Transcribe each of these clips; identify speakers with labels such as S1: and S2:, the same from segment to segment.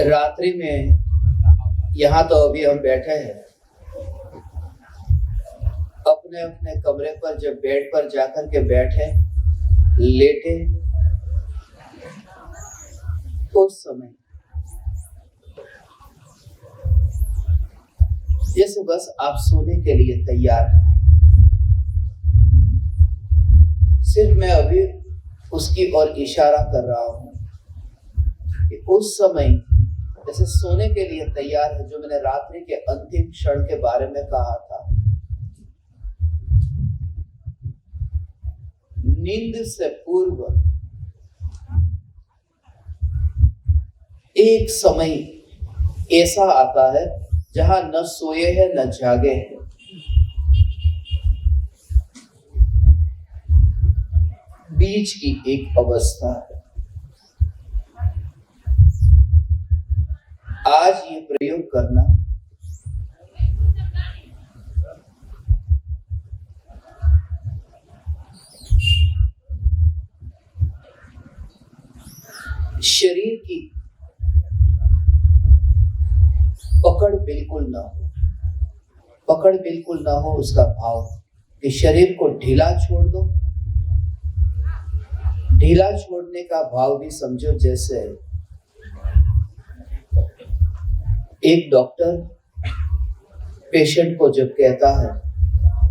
S1: रात्रि में यहाँ तो अभी हम बैठे हैं, अपने अपने कमरे पर जब बेड पर जाकर के बैठे लेटे, उस समय जैसे बस आप सोने के लिए तैयार हैं। सिर्फ मैं अभी उसकी ओर इशारा कर रहा हूं कि उस समय जैसे सोने के लिए तैयार है, जो मैंने रात्रि के अंतिम क्षण के बारे में कहा था। नींद से पूर्व एक समय ऐसा आता है जहां न सोए हैं न जागे हैं, बीच की एक अवस्था है। आज ये प्रयोग करना शरीर की पकड़ बिल्कुल ना हो, पकड़ बिल्कुल ना हो उसका भाव कि शरीर को ढीला छोड़ दो। ढीला छोड़ने का भाव भी समझो जैसे एक डॉक्टर पेशेंट को जब कहता है,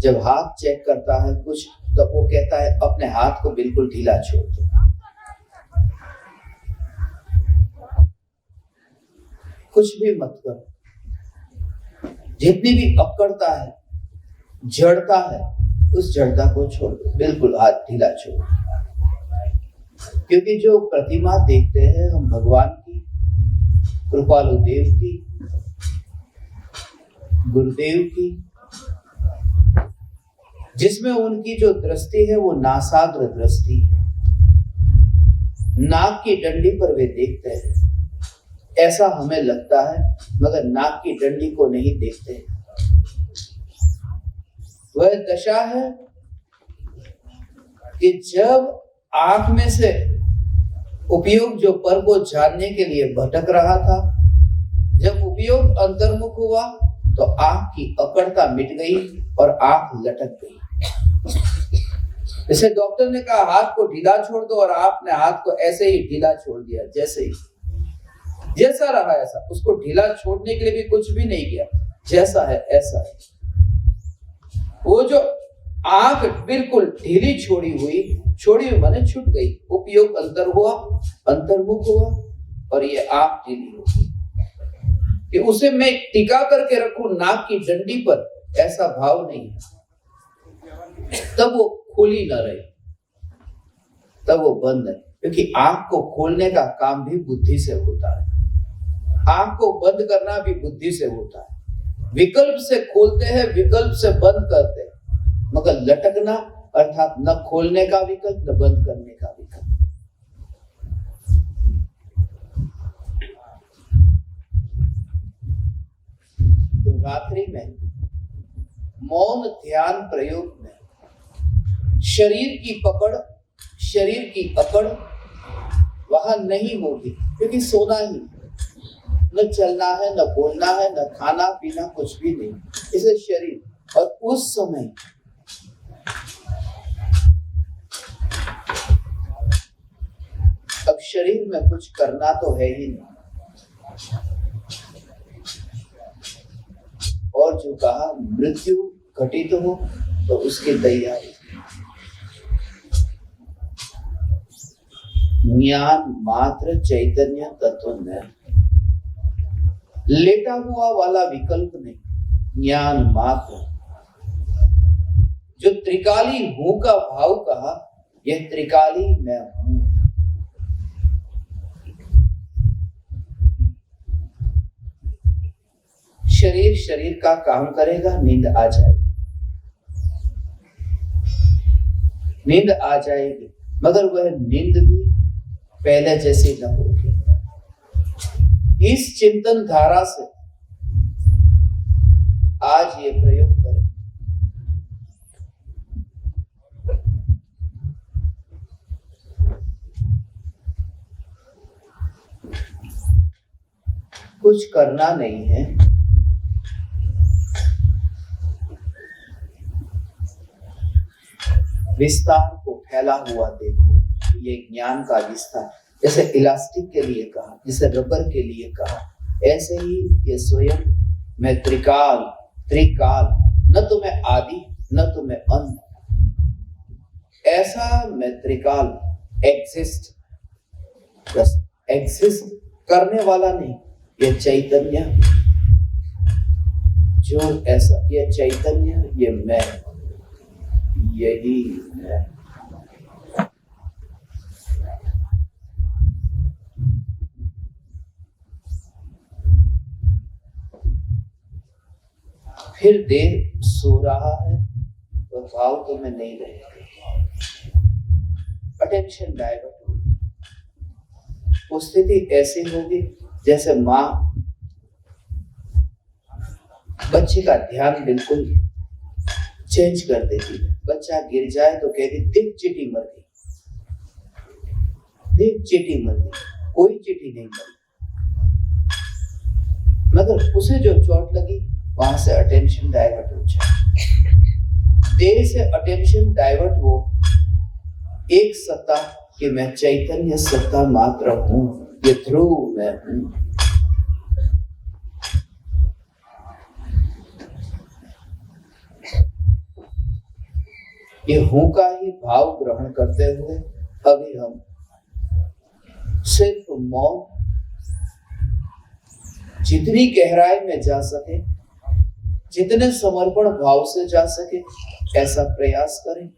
S1: जब हाथ चेक करता है कुछ, तो वो कहता है अपने हाथ को बिल्कुल ढीला छोड़ दो। कुछ भी मत करो, जितनी भी अकड़ता है, जड़ता है, उस जड़ता को छोड़ दो, बिल्कुल हाथ ढीला छोड़ दो। क्योंकि जो प्रतिमा देखते हैं हम भगवान की, कृपालु देव की, गुरुदेव की, जिसमें उनकी जो दृष्टि है वो नासाग्र दृष्टि है। नाक की डंडी पर वे देखते हैं, ऐसा हमें लगता है, मगर नाक की डंडी को नहीं देखते। वह दशा है कि जब आंख में से उपयोग जो पर को जानने के लिए भटक रहा था, जब उपयोग अंतर्मुख हुआ तो आंख की अकड़ता मिट गई और आंख लटक गई। जैसे डॉक्टर ने कहा हाथ को ढीला छोड़ दो, और आपने हाथ को ऐसे ही ढीला छोड़ दिया, जैसे ही जैसा रहा ऐसा, उसको ढीला छोड़ने के लिए भी कुछ भी नहीं किया, जैसा है ऐसा है। वो जो आंख बिल्कुल ढीली छोड़ी हुई माने छूट गई, उपयोग अंतर हुआ, अंतर्मुख हुआ, और ये आंख ढीली हो गई कि उसे मैं टिका करके रखूं नाक की डंडी पर, ऐसा भाव नहीं है। तब वो खुली न रही, तब वो बंद है, क्योंकि आंख को खोलने का काम भी बुद्धि से होता है, आंख को बंद करना भी बुद्धि से होता है। विकल्प से खोलते हैं, विकल्प से बंद करते हैं, मगर लटकना अर्थात न खोलने का विकल्प, न बंद करने का विकल्प। तो रात्रि में मौन ध्यान प्रयोग में शरीर की पकड़, शरीर की अकड़ वहां नहीं होगी, क्योंकि सोना ही, न चलना है, न बोलना है, न खाना पीना, कुछ भी नहीं, इसे शरीर। और उस समय अब शरीर में कुछ करना तो है ही नहीं, और जो कहा मृत्यु घटित हो तो उसकी तैयारी। ज्ञान मात्र चैतन्य तत्व में, लेटा हुआ वाला विकल्प नहीं, ज्ञान मात्र। जो त्रिकाली हूं का भाव कहा, यह त्रिकाली मैं हूं। शरीर शरीर का काम करेगा, नींद आ जाएगी, नींद आ जाएगी, मगर वह नींद भी पहले जैसी न होगी। इस चिंतन धारा से आज ये प्रयोग करें। कुछ करना नहीं है, विस्तार को फैला हुआ देखो। ये ज्ञान का विस्तार, जैसे इलास्टिक के लिए कहा, जैसे रबर के लिए कहा, ऐसे ही ये स्वयं मैं त्रिकाल, न तो मैं आदि न तो मैं अंत, ऐसा मैं त्रिकाल एग्जिस्ट, बस एग्जिस्ट करने वाला नहीं, ये चैतन्य जो ऐसा, ये चैतन्य, ये मैं, यही मैं। फिर देह सो रहा है तो भाव तो में नहीं रहेगा, अटेंशन डाइवर्ट होगी। वो स्थिति ऐसी होगी जैसे माँ बच्चे का ध्यान बिल्कुल चेंज कर देती है। बच्चा गिर जाए तो कहती देख चींटी मर गई, देख चींटी मर गई, कोई चींटी नहीं मरी, मगर उसे जो चोट लगी वहां से अटेंशन डाइवर्ट हो जाए। देह से अटेंशन डाइवर्ट हो एक सत्ता कि मैं चैतन्य सत्ता मात्र हूं, ये ध्रुव मैं हूं। ये हूं का ही भाव ग्रहण करते हुए अभी हम सिर्फ मौन, जितनी गहराई में जा सके, जितने समर्पण भाव से जा सके, ऐसा प्रयास करें।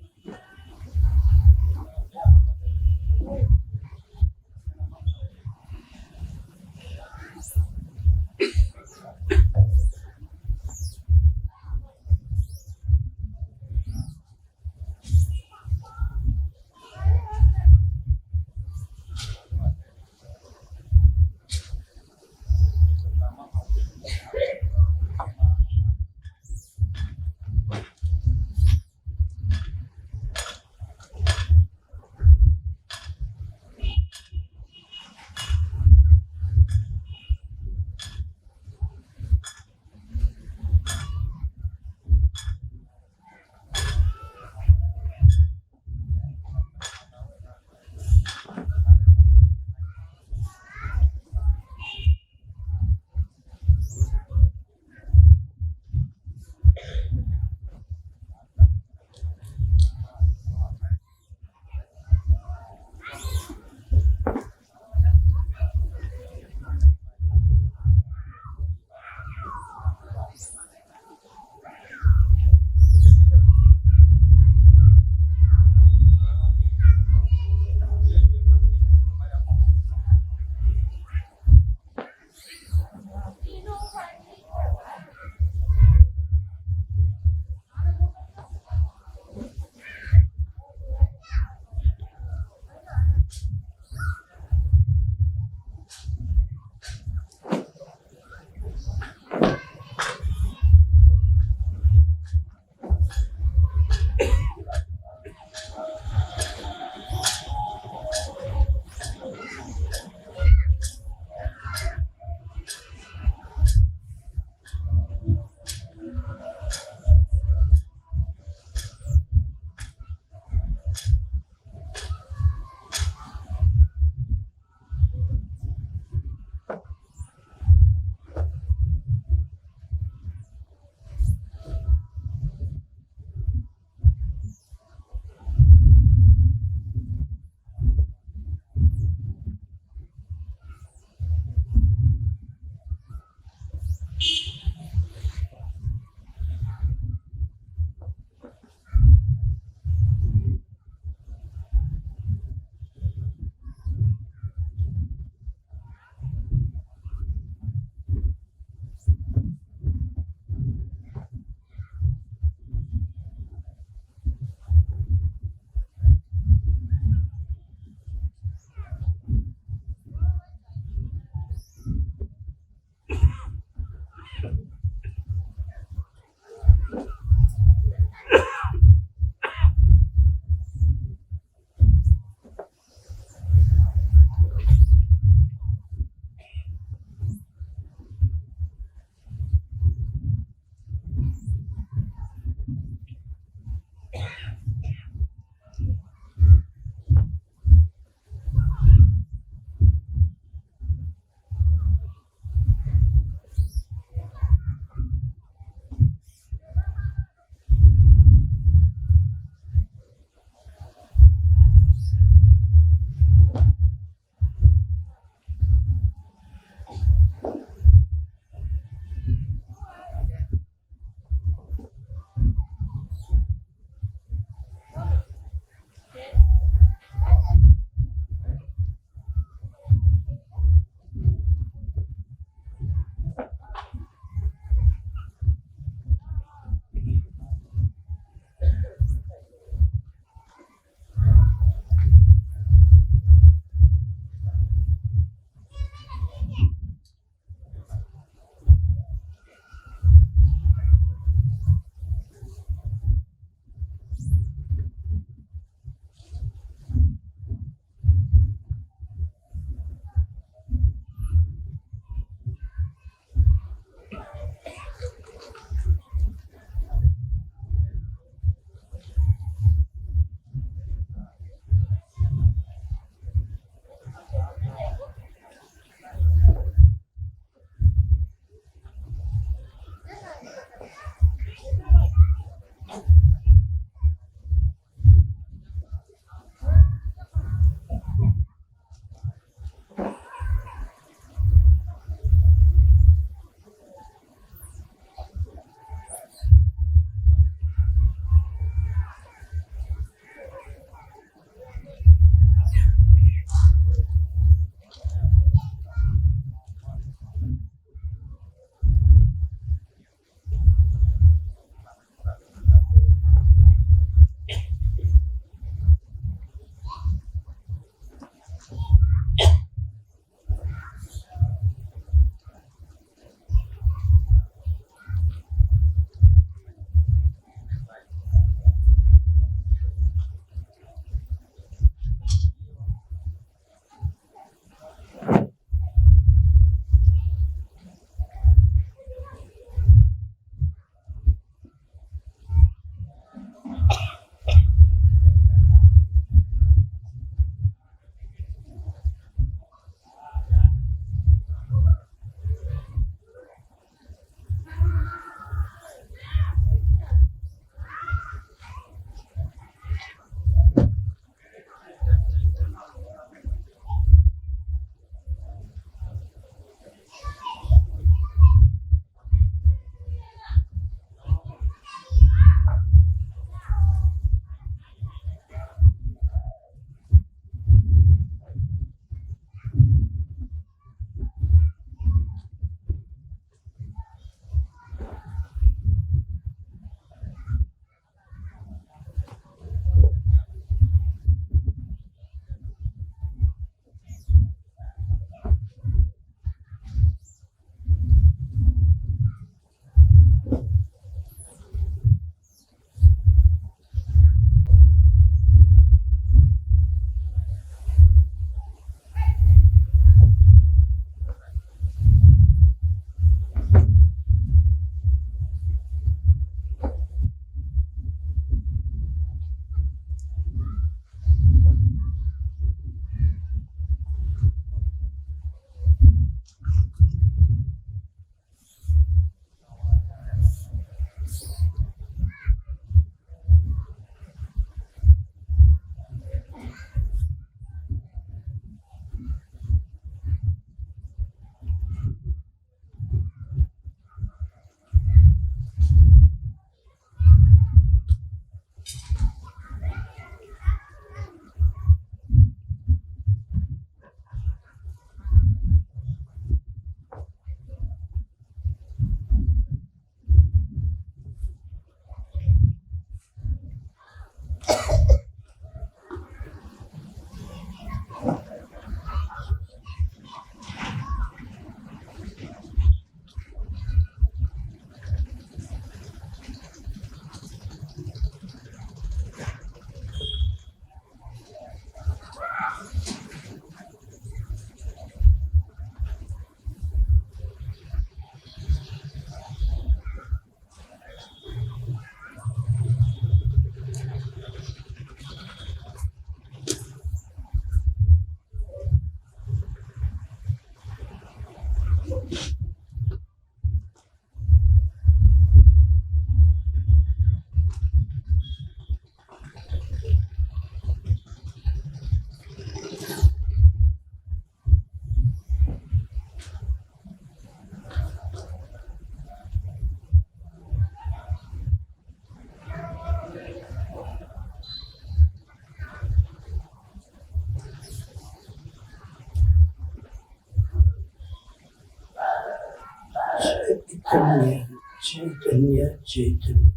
S1: चैतन्य चैतन्य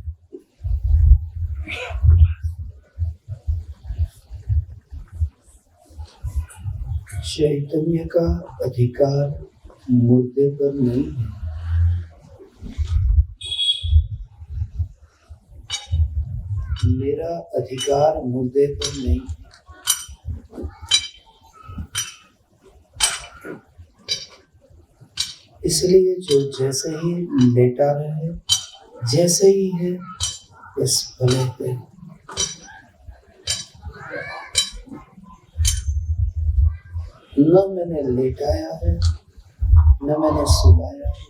S1: चैतन्य का अधिकार मुद्दे पर नहीं है। मेरा अधिकार मुद्दे पर नहीं है। इसलिए जो जैसे ही लेटा रहे, जैसे ही है इस भले पे न मैंने लेटाया है न मैंने सुलाया है,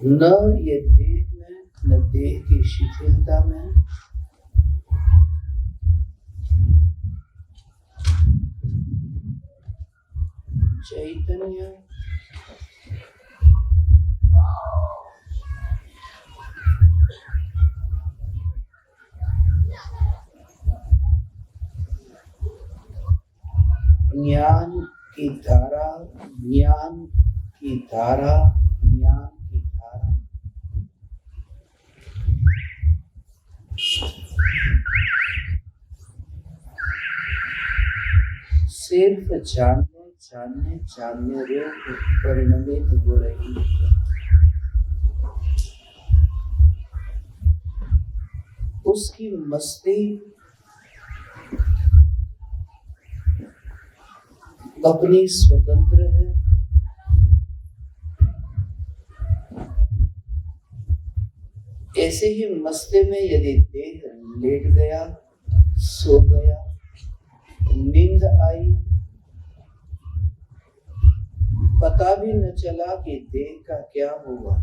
S1: न ये देह में न देह की शिथिलता में चैतन्य ज्ञान की धारा, ज्ञान की धारा, ज्ञान की धारा सिर्फ जानने रूप परिणमित हो रही है। उसकी मस्ती अपनी स्वतंत्र है। ऐसे ही मस्ती में यदि देह लेट गया, सो गया, नींद आई, पता भी न चला कि देह का क्या हुआ,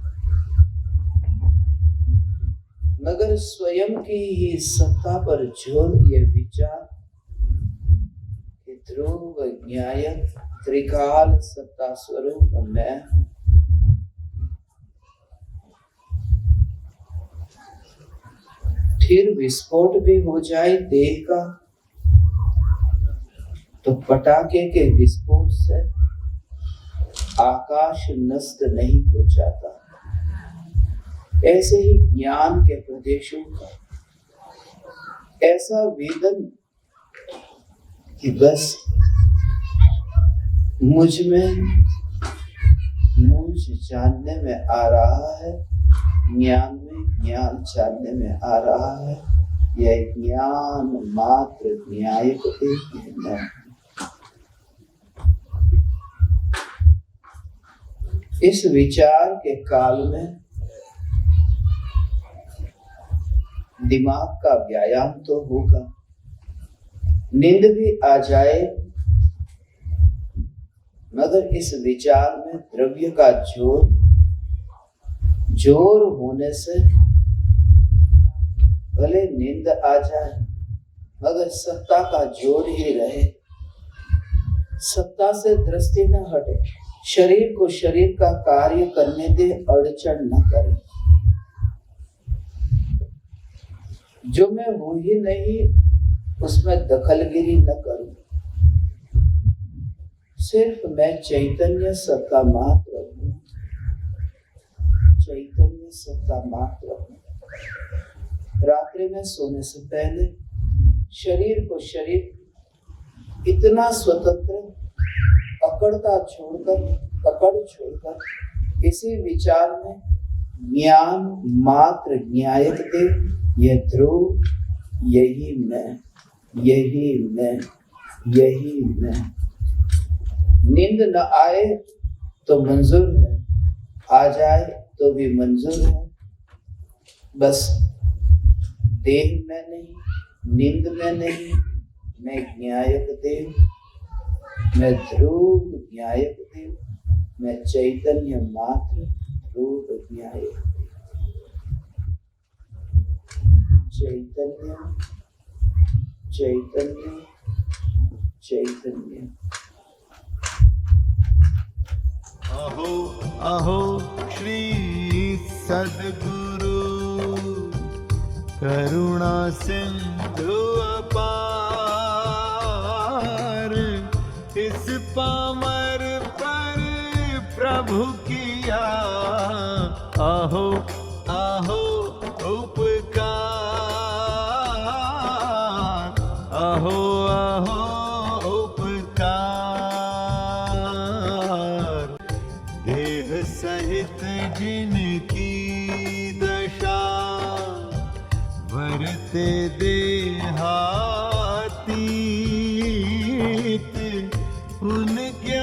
S1: मगर स्वयं की ही सत्ता पर जोर ये विचार कि ध्रुव ज्ञाय त्रिकाल सत्ता स्वरूप मैं, फिर विस्फोट भी हो जाए देह का तो पटाखे के विस्फोट से आकाश नष्ट नहीं हो जाता। ऐसे ही ज्ञान के प्रदेशों का ऐसा वेदन कि बस मुझ जानने में आ रहा है, ज्ञान में ज्ञान जानने में आ रहा है। यह ज्ञान मात्र न्यायिक है। इस विचार के काल में दिमाग का व्यायाम तो होगा, नींद भी आ जाए, मगर इस विचार में द्रव्य का जोर होने से भले नींद आ जाए मगर सत्ता का जोर ही रहे, सत्ता से दृष्टि न हटे, शरीर को शरीर का कार्य करने दे, अड़चन न करे। जो मैं हूं ही नहीं उसमें दखलगिरी न करूं, सिर्फ मैं चैतन्य सत्ता मात्र हूं, चैतन्य सत्ता मात्र हूं। रात्रि में सोने से पहले शरीर को शरीर इतना स्वतंत्र पकड़ छोड़कर इसी विचार में ज्ञान मात्र न्यायक दे, यह ध्रुव, यही मैं, यही मैं, यही मैं। नींद न आए तो मंजूर है, आ जाए तो भी मंजूर है। बस देह में नहीं, नींद में नहीं, मैं न्यायक देव, मैं ध्रुव न्यायक देव, मैं चैतन्य मात्र ध्रुव न्यायक देव। चैतन्य चैतन्य चैतन्य।
S2: अहो अहो श्री सद्गुरु करुणा सिंधु अपार, इस पामर पर प्रभु किया आहो आहो उपकार, आहो आहो उपकार। देह सहित जिनकी दशा वरते देहातीत, उनके